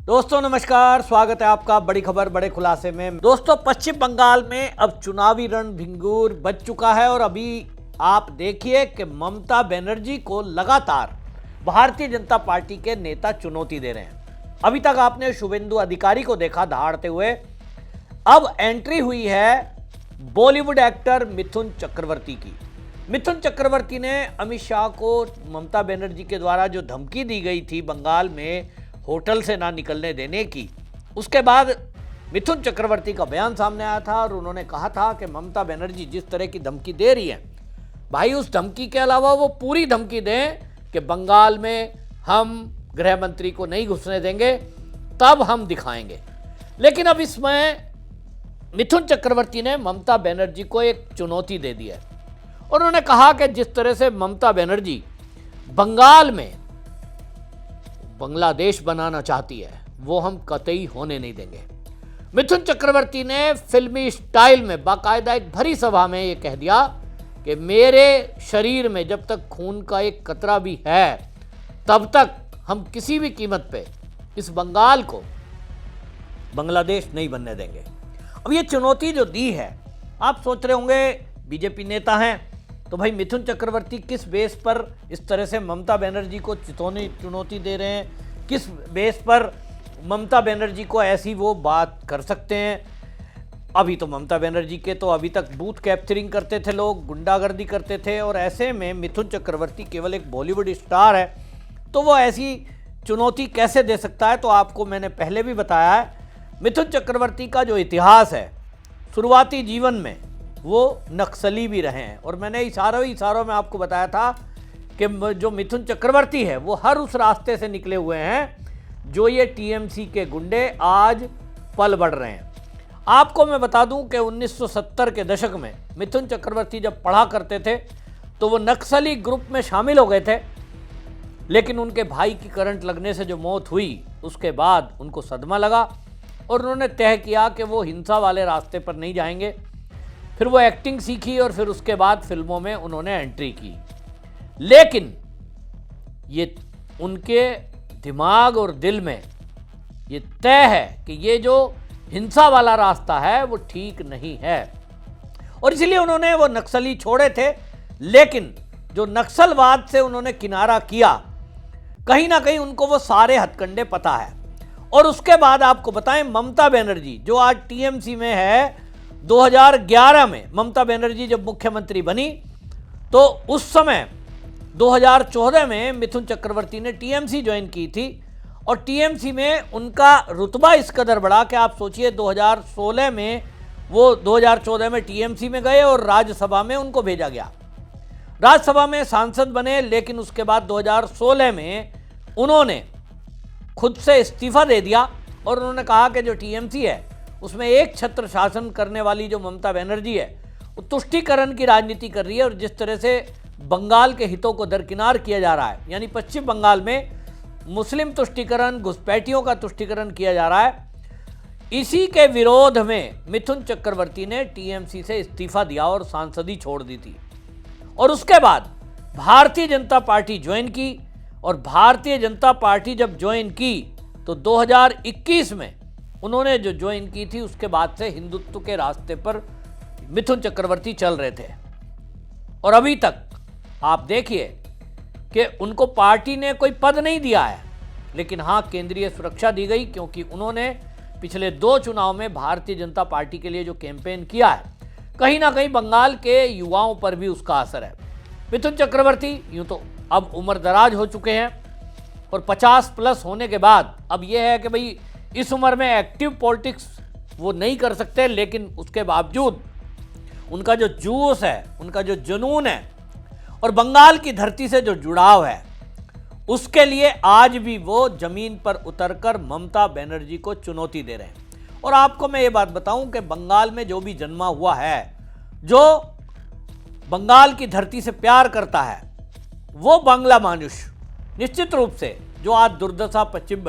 दोस्तों नमस्कार, स्वागत है आपका बड़ी खबर बड़े खुलासे में। दोस्तों, पश्चिम बंगाल में अब चुनावी रणभंगूर बज चुका है और अभी आप देखिए कि ममता बनर्जी को लगातार भारतीय जनता पार्टी के नेता चुनौती दे रहे हैं। अभी तक आपने शुभेंदु अधिकारी को देखा दहाड़ते हुए, अब एंट्री हुई है बॉलीवुड एक्टर मिथुन चक्रवर्ती की। मिथुन चक्रवर्ती ने अमित शाह को ममता बनर्जी के द्वारा जो धमकी दी गई थी बंगाल में होटल से ना निकलने देने की, उसके बाद मिथुन चक्रवर्ती का बयान सामने आया था और उन्होंने कहा था कि ममता बनर्जी जिस तरह की धमकी दे रही है, भाई उस धमकी के अलावा वो पूरी धमकी दें कि बंगाल में हम गृह मंत्री को नहीं घुसने देंगे, तब हम दिखाएंगे। लेकिन अब इसमें मिथुन चक्रवर्ती ने ममता बनर्जी को एक चुनौती दे दी है और उन्होंने कहा कि जिस तरह से ममता बनर्जी बंगाल में बांग्लादेश बनाना चाहती है, वो हम कतई होने नहीं देंगे। मिथुन चक्रवर्ती ने फिल्मी स्टाइल में बाकायदा एक भरी सभा में ये कह दिया कि मेरे शरीर में जब तक खून का एक कतरा भी है, तब तक हम किसी भी कीमत पे इस बंगाल को बांग्लादेश नहीं बनने देंगे। अब ये चुनौती जो दी है, आप सोच रहे होंगे बीजेपी नेता हैं तो भाई मिथुन चक्रवर्ती किस बेस पर इस तरह से ममता बनर्जी को चुनौती दे रहे हैं, किस बेस पर ममता बनर्जी को ऐसी वो बात कर सकते हैं। अभी तो ममता बनर्जी के तो अभी तक बूथ कैप्चरिंग करते थे लोग, गुंडागर्दी करते थे, और ऐसे में मिथुन चक्रवर्ती केवल एक बॉलीवुड स्टार है तो वो ऐसी चुनौती कैसे दे सकता है। तो आपको मैंने पहले भी बताया है, मिथुन चक्रवर्ती का जो इतिहास है, शुरुआती जीवन में वो नक्सली भी रहे हैं और मैंने इशारों में आपको बताया था कि जो मिथुन चक्रवर्ती है वो हर उस रास्ते से निकले हुए हैं जो ये टीएमसी के गुंडे आज पल बढ़ रहे हैं। आपको मैं बता दूं कि 1970 के दशक में मिथुन चक्रवर्ती जब पढ़ा करते थे तो वो नक्सली ग्रुप में शामिल हो गए थे, लेकिन उनके भाई की करंट लगने से जो मौत हुई उसके बाद उनको सदमा लगा और उन्होंने तय किया कि वो हिंसा वाले रास्ते पर नहीं जाएंगे। फिर वो एक्टिंग सीखी और फिर उसके बाद फिल्मों में उन्होंने एंट्री की, लेकिन ये उनके दिमाग और दिल में ये तय है कि ये जो हिंसा वाला रास्ता है वो ठीक नहीं है और इसलिए उन्होंने वो नक्सली छोड़े थे। लेकिन जो नक्सलवाद से उन्होंने किनारा किया, कहीं ना कहीं उनको वो सारे हथकंडे पता है। और उसके बाद आपको बताएं, ममता बनर्जी जो आज टीएमसी में है, 2011 में ममता बनर्जी जब मुख्यमंत्री बनी तो उस समय 2014 में मिथुन चक्रवर्ती ने टीएमसी ज्वाइन की थी और टीएमसी में उनका रुतबा इस कदर बढ़ा कि आप सोचिए 2016 में वो 2014 में टीएमसी में गए और राज्यसभा में उनको भेजा गया, राज्यसभा में सांसद बने। लेकिन उसके बाद 2016 में उन्होंने खुद से इस्तीफा दे दिया और उन्होंने कहा कि जो टीएमसी है उसमें एक छत्र शासन करने वाली जो ममता बनर्जी है वो तुष्टीकरण की राजनीति कर रही है और जिस तरह से बंगाल के हितों को दरकिनार किया जा रहा है, यानी पश्चिम बंगाल में मुस्लिम तुष्टीकरण, घुसपैठियों का तुष्टीकरण किया जा रहा है, इसी के विरोध में मिथुन चक्रवर्ती ने टीएमसी से इस्तीफा दिया और सांसदी छोड़ दी थी। और उसके बाद भारतीय जनता पार्टी ज्वाइन की और भारतीय जनता पार्टी जब ज्वाइन की तो 2021 में उन्होंने जो ज्वाइन की थी उसके बाद से हिंदुत्व के रास्ते पर मिथुन चक्रवर्ती चल रहे थे और अभी तक आप देखिए कि उनको पार्टी ने कोई पद नहीं दिया है, लेकिन हाँ केंद्रीय सुरक्षा दी गई, क्योंकि उन्होंने पिछले 2 चुनाव में भारतीय जनता पार्टी के लिए जो कैंपेन किया है, कहीं ना कहीं बंगाल के युवाओं पर भी उसका असर है। मिथुन चक्रवर्ती यूँ तो अब उम्र दराज हो चुके हैं और 50+ होने के बाद अब यह है कि भाई इस उम्र में एक्टिव पॉलिटिक्स वो नहीं कर सकते, लेकिन उसके बावजूद उनका जो जोश है, उनका जो जुनून है और बंगाल की धरती से जो जुड़ाव है, उसके लिए आज भी वो जमीन पर उतरकर ममता बनर्जी को चुनौती दे रहे हैं। और आपको मैं ये बात बताऊं कि बंगाल में जो भी जन्मा हुआ है, जो बंगाल की धरती से प्यार करता है, वो बांग्ला मानुष निश्चित रूप से जो आज दुर्दशा पश्चिम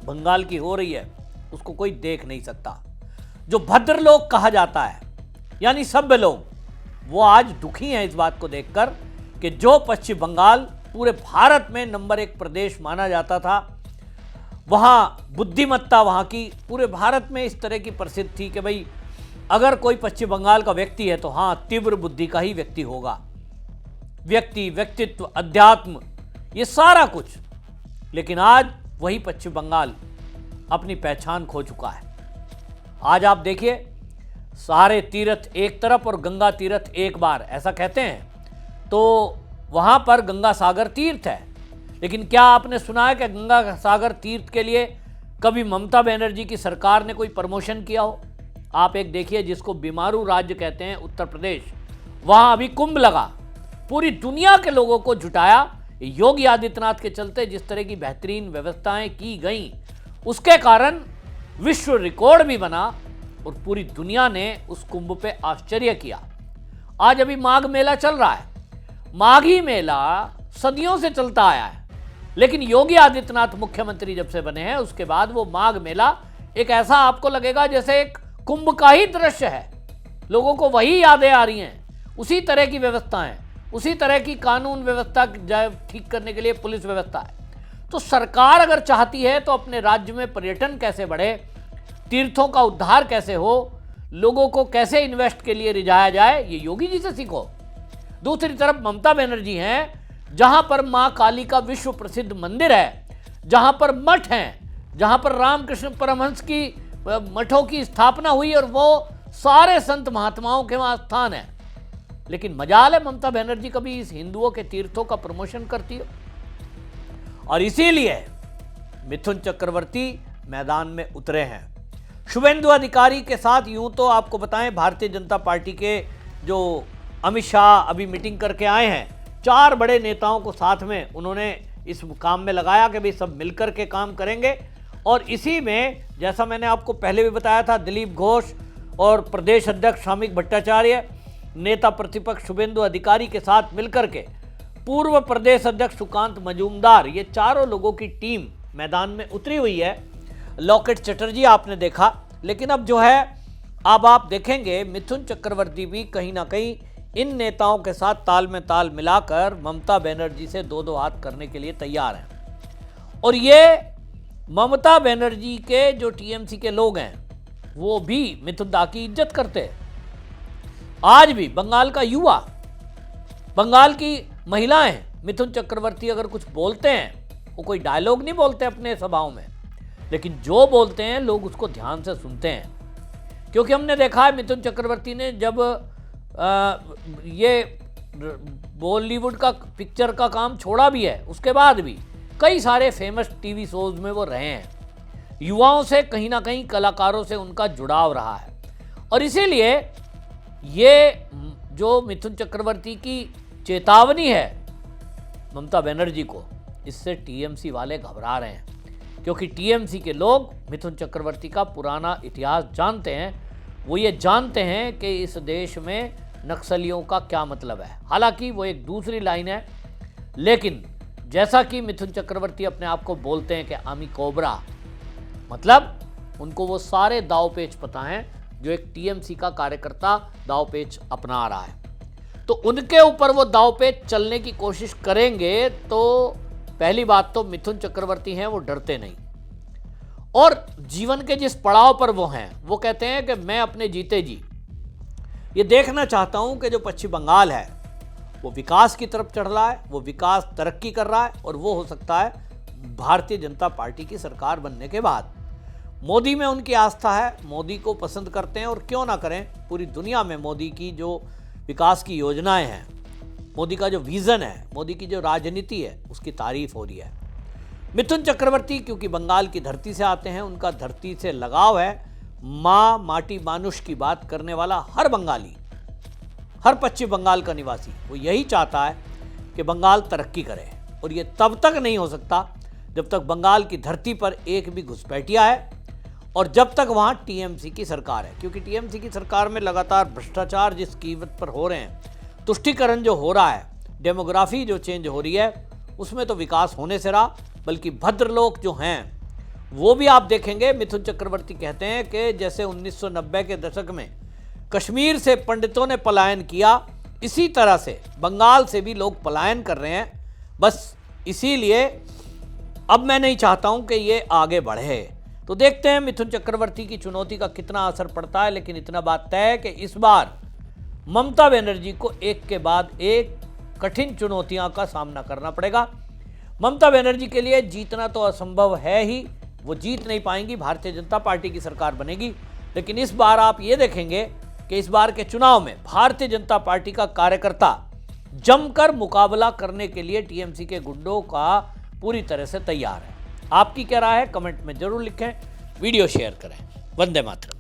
बंगाल की हो रही है उसको कोई देख नहीं सकता। जो भद्र लोग कहा जाता है, यानी सभ्य लोग, वो आज दुखी हैं इस बात को देखकर कि जो पश्चिम बंगाल पूरे भारत में नंबर 1 प्रदेश माना जाता था, वहाँ बुद्धिमत्ता वहाँ की पूरे भारत में इस तरह की प्रसिद्ध थी कि भाई अगर कोई पश्चिम बंगाल का व्यक्ति है तो हाँ तीव्र बुद्धि का ही व्यक्ति होगा। व्यक्ति, व्यक्तित्व, अध्यात्म, ये सारा कुछ। लेकिन आज वही पश्चिम बंगाल अपनी पहचान खो चुका है। आज आप देखिए, सारे तीर्थ एक तरफ और गंगा तीर्थ एक बार, ऐसा कहते हैं। तो वहाँ पर गंगा सागर तीर्थ है, लेकिन क्या आपने सुना है कि गंगा सागर तीर्थ के लिए कभी ममता बनर्जी की सरकार ने कोई प्रमोशन किया हो? आप एक देखिए, जिसको बीमारू राज्य कहते हैं उत्तर प्रदेश, वहाँ अभी कुंभ लगा, पूरी दुनिया के लोगों को जुटाया। योगी आदित्यनाथ के चलते जिस तरह की बेहतरीन व्यवस्थाएं की गई, उसके कारण विश्व रिकॉर्ड भी बना और पूरी दुनिया ने उस कुंभ पे आश्चर्य किया। आज अभी माघ मेला चल रहा है। माघी मेला सदियों से चलता आया है, लेकिन योगी आदित्यनाथ मुख्यमंत्री जब से बने हैं उसके बाद वो माघ मेला एक ऐसा आपको लगेगा जैसे एक कुंभ का ही दृश्य है। लोगों को वही यादें आ रही हैं, उसी तरह की व्यवस्थाएं, उसी तरह की कानून व्यवस्था ठीक करने के लिए पुलिस व्यवस्था है। तो सरकार अगर चाहती है तो अपने राज्य में पर्यटन कैसे बढ़े, तीर्थों का उद्धार कैसे हो, लोगों को कैसे इन्वेस्ट के लिए रिझाया जाए, ये योगी जी से सीखो। दूसरी तरफ ममता बनर्जी हैं, जहां पर मां काली का विश्व प्रसिद्ध मंदिर है, जहां पर मठ हैं, जहां पर रामकृष्ण परमहंस की मठों की स्थापना हुई और वो सारे संत महात्माओं के वहां स्थान है। लेकिन मजाल है ममता बनर्जी कभी इस हिंदुओं के तीर्थों का प्रमोशन करती हो। और इसीलिए मिथुन चक्रवर्ती मैदान में उतरे हैं। शुभेंदु अधिकारी के साथ यूं तो आपको बताएं, भारतीय जनता पार्टी के जो अमित शाह अभी मीटिंग करके आए हैं, 4 बड़े नेताओं को साथ में उन्होंने इस काम में लगाया कि भाई सब मिलकर के काम करेंगे। और इसी में जैसा मैंने आपको पहले भी बताया था, दिलीप घोष और प्रदेश अध्यक्ष श्रमिक भट्टाचार्य, नेता प्रतिपक्ष शुभेंदु अधिकारी के साथ मिलकर के पूर्व प्रदेश अध्यक्ष सुकांत मजूमदार, ये चारों लोगों की टीम मैदान में उतरी हुई है। लॉकेट चटर्जी आपने देखा, लेकिन अब जो है अब आप देखेंगे मिथुन चक्रवर्ती भी कहीं ना कहीं इन नेताओं के साथ ताल में ताल मिलाकर ममता बनर्जी से 2-2 हाथ करने के लिए तैयार हैं। और ये ममता बनर्जी के जो टीएमसी के लोग हैं वो भी मिथुन दा की इज्जत करते हैं। आज भी बंगाल का युवा, बंगाल की महिलाएं, मिथुन चक्रवर्ती अगर कुछ बोलते हैं, वो कोई डायलॉग नहीं बोलते अपने सभाओं में, लेकिन जो बोलते हैं लोग उसको ध्यान से सुनते हैं। क्योंकि हमने देखा है मिथुन चक्रवर्ती ने जब ये बॉलीवुड का पिक्चर का काम छोड़ा भी है, उसके बाद भी कई सारे फेमस टीवी शोज में वो रहे हैं। युवाओं से कहीं ना कहीं कलाकारों से उनका जुड़ाव रहा है। और इसीलिए ये जो मिथुन चक्रवर्ती की चेतावनी है ममता बनर्जी को, इससे टीएमसी वाले घबरा रहे हैं। क्योंकि टीएमसी के लोग मिथुन चक्रवर्ती का पुराना इतिहास जानते हैं। वो ये जानते हैं कि इस देश में नक्सलियों का क्या मतलब है। हालांकि वो एक दूसरी लाइन है, लेकिन जैसा कि मिथुन चक्रवर्ती अपने आप को बोलते हैं कि आमी कोबरा, मतलब उनको वो सारे दाव पेच पता हैं जो एक टीएमसी का कार्यकर्ता दाव पेच अपना रहा है। तो उनके ऊपर वो दाव पेच चलने की कोशिश करेंगे तो पहली बात तो मिथुन चक्रवर्ती हैं वो डरते नहीं, और जीवन के जिस पड़ाव पर वो हैं वो कहते हैं कि मैं अपने जीते जी ये देखना चाहता हूं कि जो पश्चिम बंगाल है वो विकास की तरफ चढ़ रहा है, वो विकास तरक्की कर रहा है, और वो हो सकता है भारतीय जनता पार्टी की सरकार बनने के बाद। मोदी में उनकी आस्था है, मोदी को पसंद करते हैं, और क्यों ना करें, पूरी दुनिया में मोदी की जो विकास की योजनाएं हैं, मोदी का जो विज़न है, मोदी की जो राजनीति है, उसकी तारीफ हो रही है। मिथुन चक्रवर्ती क्योंकि बंगाल की धरती से आते हैं, उनका धरती से लगाव है। माँ माटी मानुष की बात करने वाला हर बंगाली, हर पश्चिम बंगाल का निवासी वो यही चाहता है कि बंगाल तरक्की करे, और ये तब तक नहीं हो सकता जब तक बंगाल की धरती पर एक भी घुसपैठिया है और जब तक वहाँ टीएमसी की सरकार है। क्योंकि टीएमसी की सरकार में लगातार भ्रष्टाचार जिस कीमत पर हो रहे हैं, तुष्टीकरण जो हो रहा है, डेमोग्राफी जो चेंज हो रही है, उसमें तो विकास होने से रहा, बल्कि भद्रलोक जो हैं वो भी आप देखेंगे। मिथुन चक्रवर्ती कहते हैं कि जैसे 1990 के दशक में कश्मीर से पंडितों ने पलायन किया, इसी तरह से बंगाल से भी लोग पलायन कर रहे हैं। बस इसीलिए अब मैं नहीं चाहता हूं कि ये आगे बढ़े। तो देखते हैं मिथुन चक्रवर्ती की चुनौती का कितना असर पड़ता है, लेकिन इतना बात तय है कि इस बार ममता बनर्जी को एक के बाद एक कठिन चुनौतियों का सामना करना पड़ेगा। ममता बनर्जी के लिए जीतना तो असंभव है ही, वो जीत नहीं पाएंगी, भारतीय जनता पार्टी की सरकार बनेगी। लेकिन इस बार आप ये देखेंगे कि इस बार के चुनाव में भारतीय जनता पार्टी का कार्यकर्ता जमकर मुकाबला करने के लिए टीएमसी के गुंडों का पूरी तरह से तैयार है। आपकी क्या राय है, कमेंट में जरूर लिखें, वीडियो शेयर करें। वंदे मातरम।